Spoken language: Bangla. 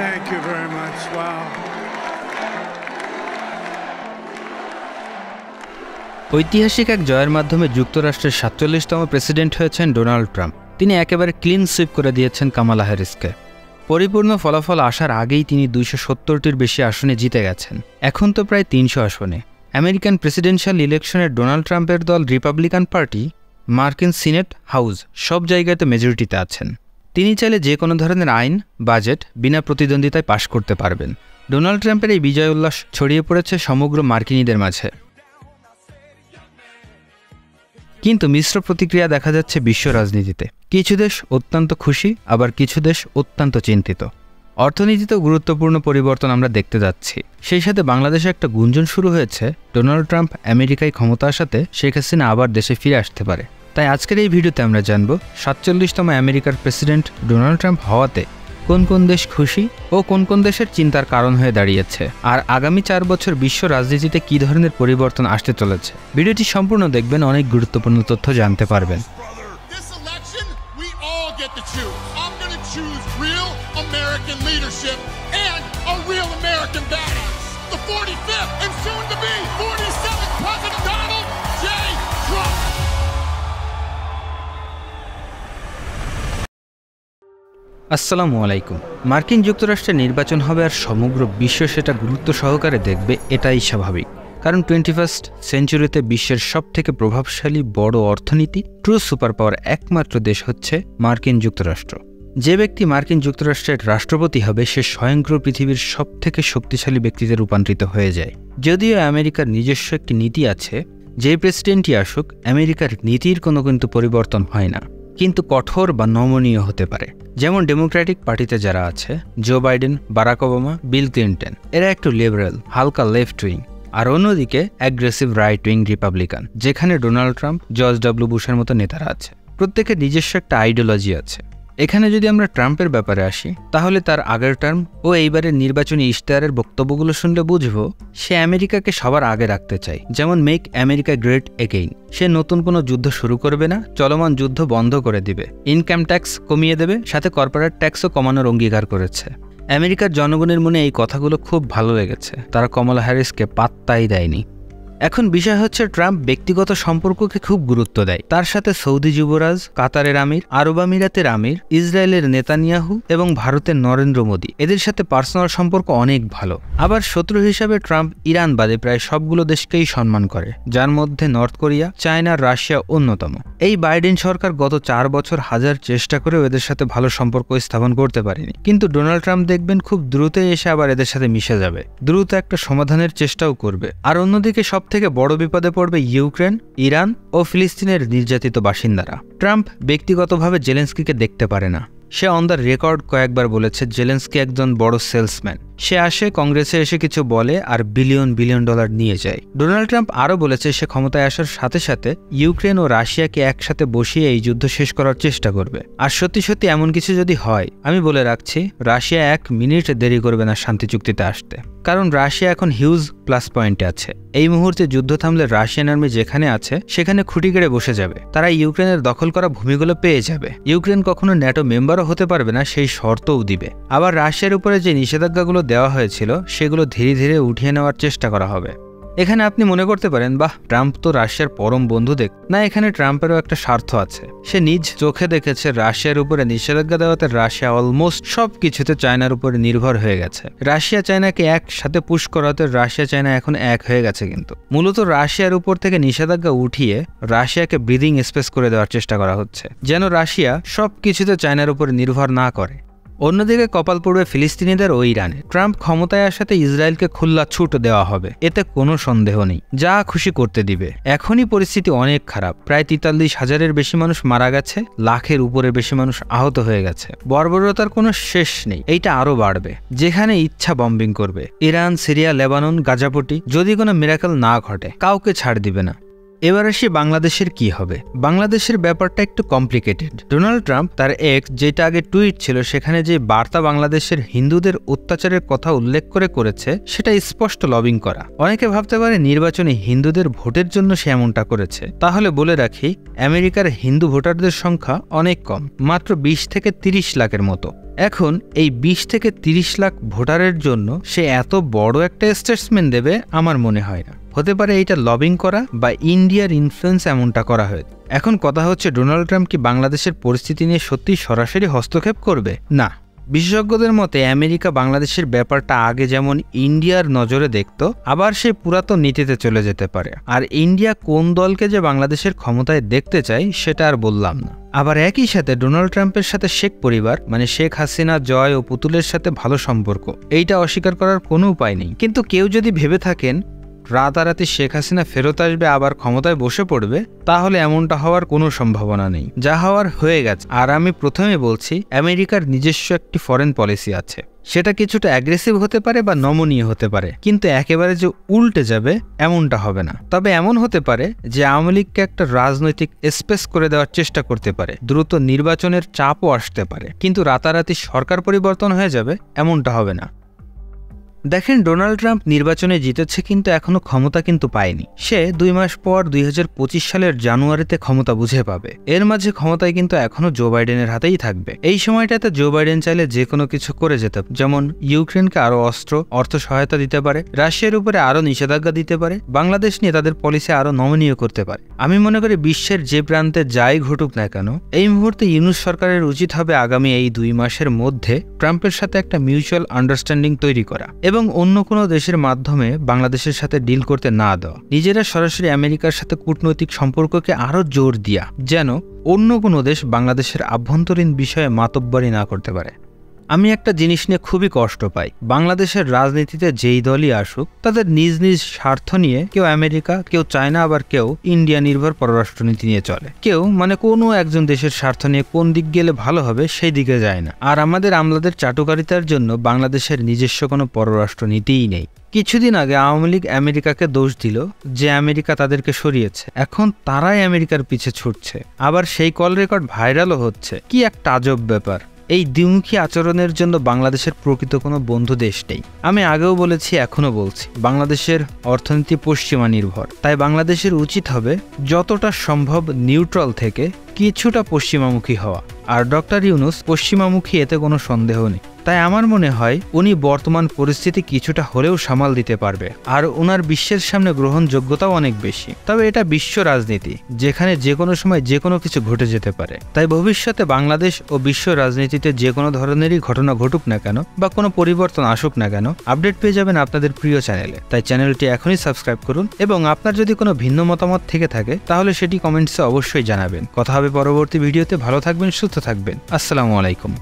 Thank you very much. Wow. ঐতিহাসিক এক জয়ের মাধ্যমে যুক্তরাষ্ট্রের ৪৭তম প্রেসিডেন্ট হয়েছেন ডোনাল্ড ট্রাম্প। তিনি একেবারে ক্লিন সুইপ করে দিয়েছেন কামালা হ্যারিসকে। পরিপূর্ণ ফলাফল আসার আগেই তিনি ২৭০টির বেশি আসনে জিতে গেছেন। এখন তো প্রায় ৩০০ আসনে। আমেরিকান প্রেসিডেন্সিয়াল ইলেকশনের ডোনাল্ড ট্রাম্পের দল রিপাবলিকান পার্টি মার্কিন সিনেট হাউস সব জায়গাতে মেজরিটিতে আছেন। তিনি চাইলে যে কোনো ধরনের আইন, বাজেট বিনা প্রতিদ্বন্দ্বিতায় পাশ করতে পারবেন। ডোনাল্ড ট্রাম্পের এই বিজয় উল্লাস ছড়িয়ে পড়েছে সমগ্র মার্কিনীদের মাঝে। কিন্তু মিশ্র প্রতিক্রিয়া দেখা যাচ্ছে বিশ্ব রাজনীতিতে। কিছু দেশ অত্যন্ত খুশি, আবার কিছু দেশ অত্যন্ত চিন্তিত। অর্থনীতিতেও গুরুত্বপূর্ণ পরিবর্তন আমরা দেখতে যাচ্ছি। সেই সাথে বাংলাদেশে একটা গুঞ্জন শুরু হয়েছে, ডোনাল্ড ট্রাম্প আমেরিকায় ক্ষমতা আসাতে শেখ হাসিনা আবার দেশে ফিরে আসতে পারে। তাই আজকের এই ভিডিওতে আমরা জানব ৪৭তম আমেরিকার প্রেসিডেন্ট ডোনাল্ড ট্রাম্প হওয়াতে কোন কোন দেশ খুশি ও কোন কোন দেশের চিন্তার কারণ হয়ে দাঁড়িয়েছে, আর আগামী ৪ বছর বিশ্ব রাজনীতিতে কী ধরনের পরিবর্তন আসতে চলেছে। ভিডিওটি সম্পূর্ণ দেখবেন, অনেক গুরুত্বপূর্ণ তথ্য জানতে পারবেন। আসসালামু আলাইকুম। মার্কিন যুক্তরাষ্ট্রের নির্বাচন হবে আর সমগ্র বিশ্ব সেটা গুরুত্ব সহকারে দেখবে, এটাই স্বাভাবিক। কারণ 21st সেঞ্চুরিতে বিশ্বের সবথেকে প্রভাবশালী বড় অর্থনীতি, ট্রু সুপার পাওয়ার একমাত্র দেশ হচ্ছে মার্কিন যুক্তরাষ্ট্র। যে ব্যক্তি মার্কিন যুক্তরাষ্ট্রের রাষ্ট্রপতি হবে সে স্বয়ংক্রিয় পৃথিবীর সবথেকে শক্তিশালী ব্যক্তিতে রূপান্তরিত হয়ে যায়। যদিও আমেরিকার নিজস্ব একটি নীতি আছে, যে প্রেসিডেন্টই আসুক আমেরিকার নীতির কোনো কিন্তু পরিবর্তন হয় না, কিন্তু কঠোর বা নমনীয় হতে পারে। যেমন ডেমোক্রেটিক পার্টিতে যারা আছে, Joe Biden, Barack Obama, Bill Clinton, এরা একটু লিবারেল, হালকা লেফট উইং। আর অন্যদিকে অ্যাগ্রেসিভ রাইট উইং রিপাবলিকান, যেখানে ডোনাল্ড ট্রাম্প, জর্জ ডব্লিউ বুশের মতো নেতারা আছে। প্রত্যেকের নিজস্ব একটা আইডিওলজি আছে। এখানে যদি আমরা ট্রাম্পের ব্যাপারে আসি, তাহলে তার আগের টার্ম ও এইবারের নির্বাচনী ইশতেহারের বক্তব্যগুলো শুনলে বুঝবো সে আমেরিকাকে সবার আগে রাখতে চায়। যেমন মেক আমেরিকা গ্রেট এগেইন। সে নতুন কোনো যুদ্ধ শুরু করবে না, চলমান যুদ্ধ বন্ধ করে দিবে, ইনকাম ট্যাক্স কমিয়ে দেবে, সাথে কর্পোরেট ট্যাক্সও কমানোর অঙ্গীকার করেছে। আমেরিকার জনগণের মনে এই কথাগুলো খুব ভালো লেগেছে, তারা কমলা হ্যারিসকে পাত্তাই দেয়নি। এখন বিষয় হচ্ছে ট্রাম্প ব্যক্তিগত সম্পর্ককে খুব গুরুত্ব দেয়। তার সাথে সৌদি যুবরাজ, কাতারের আমির, আরব আমিরাতের আমির, ইসরায়েলের নেতানিয়াহু এবং ভারতের নরেন্দ্র মোদী, এদের সাথে পার্সোনাল সম্পর্ক অনেক ভালো। আবার শত্রু হিসাবে ট্রাম্প ইরান বাদে প্রায় সবগুলো দেশকেই সম্মান করে, যার মধ্যে নর্থ কোরিয়া, চায়না, রাশিয়া অন্যতম। এই বাইডেন সরকার গত 4 বছর হাজার চেষ্টা করেও এদের সাথে ভালো সম্পর্ক স্থাপন করতে পারেনি। কিন্তু ডোনাল্ড ট্রাম্প দেখবেন খুব দ্রুতই এসে আবার এদের সাথে মিশে যাবে, দ্রুত একটা সমাধানের চেষ্টাও করবে। আর অন্যদিকে সবথেকে বড় বিপদে পড়বে ইউক্রেন, ইরান ও ফিলিস্তিনের নির্যাতিত বাসিন্দারা। ট্রাম্প ব্যক্তিগতভাবে জেলেন্সকিকে দেখতে পারে না। সে অন দ্য রেকর্ড কয়েকবার বলেছে জেলেন্সকি একজন বড় সেলসম্যান। সে আসে, কংগ্রেসে এসে কিছু বলে আর বিলিয়ন বিলিয়ন ডলার নিয়ে যায়। ডোনাল্ড ট্রাম্প আরও বলেছে সে ক্ষমতায় আসার সাথে সাথে ইউক্রেন ও রাশিয়াকে একসাথে বসিয়ে এই যুদ্ধ শেষ করার চেষ্টা করবে। আর সত্যি সত্যি এমন কিছু যদি হয়, আমি বলে রাখছি রাশিয়া 1 মিনিট দেরি করবে না শান্তি চুক্তিতে আসতে। কারণ রাশিয়া এখন হিউজ প্লাস পয়েন্টে আছে। এই মুহূর্তে যুদ্ধ থামলে রাশিয়ান আর্মি যেখানে আছে সেখানে খুঁটি গেড়ে বসে যাবে। তারা ইউক্রেনের দখল করা ভূমিগুলো পেয়ে যাবে। ইউক্রেন কখনো ন্যাটো মেম্বারও হতে পারবে না, সেই শর্তও দিবে। আবার রাশিয়ার উপরে যে নিষেধাজ্ঞাগুলো দেওয়া হয়েছিল সেগুলো ধীরে ধীরে উঠিয়ে নেওয়ার চেষ্টা করা হবে। এখানে আপনি মনে করতে পারেন, বাহ, ট্রাম্প তো রাশিয়ার পরম বন্ধু দেখ। না, এখানে ট্রাম্পেরও একটা স্বার্থ আছে। সে নিজ চোখে দেখেছে রাশিয়ার উপরে নিষেধাজ্ঞা দেওয়াতে রাশিয়া অলমোস্ট সব কিছুতে চায়নার উপরে নির্ভর হয়ে গেছে। রাশিয়া চায়নাকে একসাথে পুশ করাতে রাশিয়া চায়না এখন এক হয়ে গেছে। কিন্তু মূলত রাশিয়ার উপর থেকে নিষেধাজ্ঞা উঠিয়ে রাশিয়াকে ব্রিদিং স্পেস করে দেওয়ার চেষ্টা করা হচ্ছে, যেন রাশিয়া সব কিছুতে চায়নার উপরে নির্ভর না করে। অন্যদিকে কপাল পড়বে ফিলিস্তিনিদের ও ইরানে। ট্রাম্প ক্ষমতায় আসাতে ইসরায়েলকে খোলা ছুট দেওয়া হবে, এতে কোনো সন্দেহ নেই। যা খুশি করতে দিবে। এখনই পরিস্থিতি অনেক খারাপ। প্রায় 43,000-এর বেশি মানুষ মারা গেছে, লাখের উপরে বেশি মানুষ আহত হয়ে গেছে। বর্বরতার কোনো শেষ নেই। এইটা আরও বাড়বে। যেখানে ইচ্ছা বম্বিং করবে। ইরান, সিরিয়া, লেবানন, গাজাপট্টি, যদি কোনো মিরাকেল না ঘটে কাউকে ছাড় দিবে না। এবার আসি বাংলাদেশের কি হবে। বাংলাদেশের ব্যাপারটা একটু কমপ্লিকেটেড। ডোনাল্ড ট্রাম্প তার এক্স, যেটা আগে টুইট ছিল, সেখানে যে বার্তা বাংলাদেশের হিন্দুদের অত্যাচারের কথা উল্লেখ করেছে সেটা স্পষ্ট লবিং করা। অনেকে ভাবতে পারে নির্বাচনে হিন্দুদের ভোটের জন্য সে এমনটা করেছে। তাহলে বলে রাখি, আমেরিকার হিন্দু ভোটারদের সংখ্যা অনেক কম, মাত্র 20 থেকে 30 লাখের মতো। এখন এই 20 থেকে 30 লাখ ভোটারের জন্য সে এত বড় একটা স্টেটসমেন্ট দেবে আমার মনে হয় না। হতে পারে এইটা লবিং করা বা ইন্ডিয়ার ইনফ্লুয়েন্স এমনটা করা হয়েছে। এখন কথা হচ্ছে, ডোনাল্ড ট্রাম্প কি বাংলাদেশের পরিস্থিতি নিয়ে সত্যি সরাসরি হস্তক্ষেপ করবে? না। বিশেষজ্ঞদের মতে আমেরিকা বাংলাদেশের ব্যাপারটা আগে যেমন ইন্ডিয়ার নজরে দেখত, আবার সে পুরাতন নীতিতে চলে যেতে পারে। আর ইন্ডিয়া কোন দলকে যে বাংলাদেশের ক্ষমতায় দেখতে চায় সেটা আর বললাম না। আবার একই সাথে ডোনাল্ড ট্রাম্পের সাথে শেখ পরিবার মানে শেখ হাসিনা, জয় ও পুতুলের সাথে ভালো সম্পর্ক, এইটা অস্বীকার করার কোনো উপায় নেই। কিন্তু কেউ যদি ভেবে থাকেন রাতারাতি শেখ হাসিনা ফেরত আসবে, আবার ক্ষমতায় বসে পড়বে, তাহলে এমনটা হওয়ার কোনো সম্ভাবনা নেই। যা হওয়ার হয়ে গেছে। আর আমি প্রথমে বলছি, আমেরিকার নিজস্ব একটি ফরেন পলিসি আছে। সেটা কিছুটা অ্যাগ্রেসিভ হতে পারে বা নমনীয় হতে পারে, কিন্তু একেবারে যে উল্টে যাবে এমনটা হবে না। তবে এমন হতে পারে যে আওয়ামী লীগকে একটা রাজনৈতিক স্পেস করে দেওয়ার চেষ্টা করতে পারে, দ্রুত নির্বাচনের চাপও আসতে পারে, কিন্তু রাতারাতি সরকার পরিবর্তন হয়ে যাবে এমনটা হবে না। দেখেন, ডোনাল্ড ট্রাম্প নির্বাচনে জিতেছে, কিন্তু এখনো ক্ষমতা কিন্তু পায়নি। সে 2 মাস পর 2025 সালের জানুয়ারিতে ক্ষমতা বুঝে পাবে। এর মাঝে ক্ষমতায় কিন্তু এখনো জো বাইডেনের হাতেই থাকবে। এই সময়টাতে জো বাইডেন চাইলে যে কোনো কিছু করে যেতে পারে, যেমন ইউক্রেনকে আরো অস্ত্র, অর্থ সহায়তা দিতে পারে, রাশিয়ার উপরে আরো নিষেধাজ্ঞা দিতে পারে, বাংলাদেশ নিয়ে তাদের পলিসি আরো নমনীয় করতে পারে। আমি মনে করি বিশ্বের যে প্রান্তে যাই ঘটুক না কেন, এই মুহূর্তে ইউনূস সরকারের উচিত হবে আগামী এই 2 মাসের মধ্যে ট্রাম্পের সাথে একটা মিউচুয়াল আন্ডারস্ট্যান্ডিং তৈরি করা এবং অন্য কোনো দেশের মাধ্যমে বাংলাদেশের সাথে ডিল করতে না দেওয়া। নিজেরা সরাসরি আমেরিকার সাথে কূটনৈতিক সম্পর্ককে আরো জোর দিয়া, যেন অন্য কোনো দেশ বাংলাদেশের আভ্যন্তরীণ বিষয়ে মাতব্বরি না করতে পারে। আমি একটা জিনিস নিয়ে খুবই কষ্ট পাই। বাংলাদেশের রাজনীতিতে যেই দলই আসুক, তাদের নিজ নিজ স্বার্থ নিয়ে কেউ আমেরিকা, কেউ চায়না, আবার কেউ ইন্ডিয়া নির্ভর পররাষ্ট্রনীতি নিয়ে চলে। কেউ মানে কোনো একজন দেশের স্বার্থ নিয়ে কোন দিক গেলে ভালো হবে সেই দিকে যায় না। আর আমাদের আমলাদের চাটুকারিতার জন্য বাংলাদেশের নিজস্ব কোনো পররাষ্ট্রনীতিই নেই। কিছুদিন আগে আওয়ামী লীগ আমেরিকাকে দোষ দিল যে আমেরিকা তাদেরকে সরিয়েছে, এখন তারাই আমেরিকার পিছে ছুটছে। আবার সেই কল রেকর্ড ভাইরালও হচ্ছে। কি একটা আজব ব্যাপার। এই দ্বিমুখী আচরণের জন্য বাংলাদেশের প্রকৃত কোনো বন্ধু দেশ নেই। আমি আগেও বলেছি, এখনো বলছি, বাংলাদেশের অর্থনীতি পশ্চিমা নির্ভর। তাই বাংলাদেশের উচিত হবে যতটা সম্ভব নিউট্রাল থেকে কিছুটা পশ্চিমামুখী হওয়া। আর ডক্টর ইউনূস পশ্চিমামুখী, এতে কোনো সন্দেহ নেই। তাই আমার মনে হয় উনি বর্তমান পরিস্থিতি কিছুটা হলেও সামাল দিতে পারবে। আর ওনার বিশ্বের সামনে গ্রহণযোগ্যতাও অনেক বেশি। তবে এটা বিশ্ব রাজনীতি, যেখানে যে কোনো সময় যে কোনো কিছু ঘটে যেতে পারে। তাই ভবিষ্যতে বাংলাদেশ ও বিশ্ব রাজনীতিতে যে কোনো ধরনেরই ঘটনা ঘটুক না কেন বা কোনো পরিবর্তন আসুক না কেন, আপডেট পেয়ে যাবেন আপনাদের প্রিয় চ্যানেলে। তাই চ্যানেলটি এখনই সাবস্ক্রাইব করুন এবং আপনার যদি কোনো ভিন্ন মতামত থেকে থাকে তাহলে সেটি কমেন্টসে অবশ্যই জানাবেন। কথা হবে পরবর্তী ভিডিওতে। ভালো থাকবেন, সুস্থ থাকবেন। আসসালামু আলাইকুম।